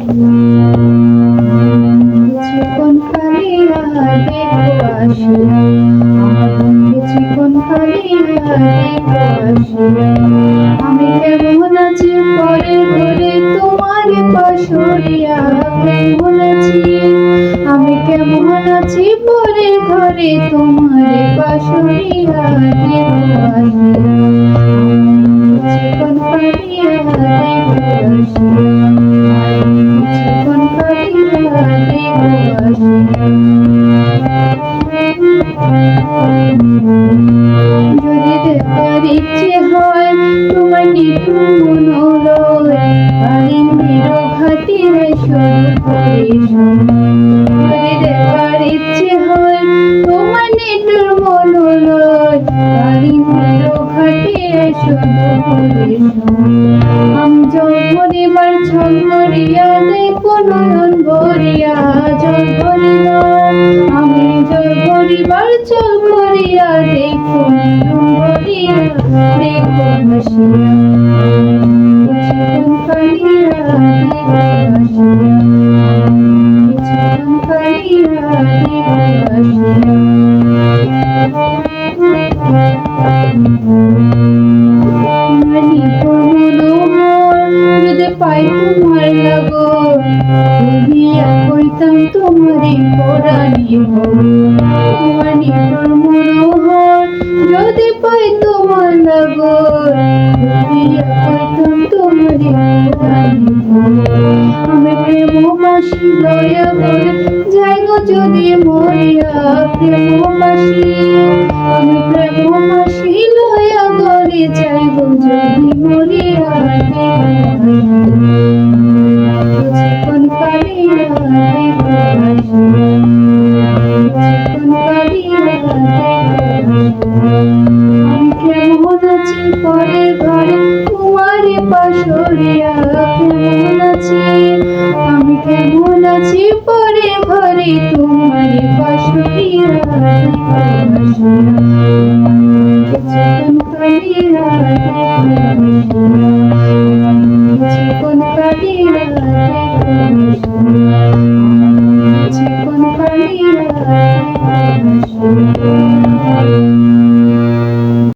কিছুক্ষণ খালি হাতে আসিয়া, কিছুক্ষণ খালি হাতে আসিয়া, আমি কেমন আছি পরে ঘরে তোমার পাশরিয়া, কেমন আছি আমি কেমন আছি পরে ঘরে তোমার পাশরিয়া দেখো আসিয়া, কিছুক্ষণ খালি হাতে আসিয়া, যদি দেখার ইচ্ছে হয় তোমার নিঠুর মনোলয়, কালিন্দির ঘাটে শুরু করে যদি দেখার ইচ্ছে হয় তোমার নিঠুর মনোলয়, কালিন্দির ঘাটে শুরু করে আমি জল ভরিবার ছল করিয়া দেখো নয়ন ভরিয়া, জল ভরিয়া আমি জল ভরিবার ছল করিয়া দেখো নয়ন ভরিয়া দেখো হাসিয়া, কিছুক্ষণ খালি হাতে আসিয়া, কিছুক্ষণ খালি হাতে আসিয়া, যদি পাই তোমার লাগর ভুলিয়া কইতাম তোমারে পরাণী তোমার নিকর মনোহর, যদি পাই তোমার লাগর ভুলিয়া কইতাম তোমারে পরাণী, আমি প্রেমবাসী দয়া করে যাই গো যদি মরিয়া, প্রেমবাসী আমি প্রেমবাসী দয়া করে যাই গো যদি মরিয়া, কিছুক্ষণ খালি হাতে আসিয়া, কিছুক্ষণ খালি হাতে আসিয়া, আমি কেমন আছি পরে ঘরে তোমার পাশরিয়া, কেমন আছি আমি কেমন আছি পরে ঘরে তোমার পাশরিয়া, কিছুক্ষণ খালি হাতে কিছুক্ষণ খালি হাতে কিছুক্ষণ খালি হাতে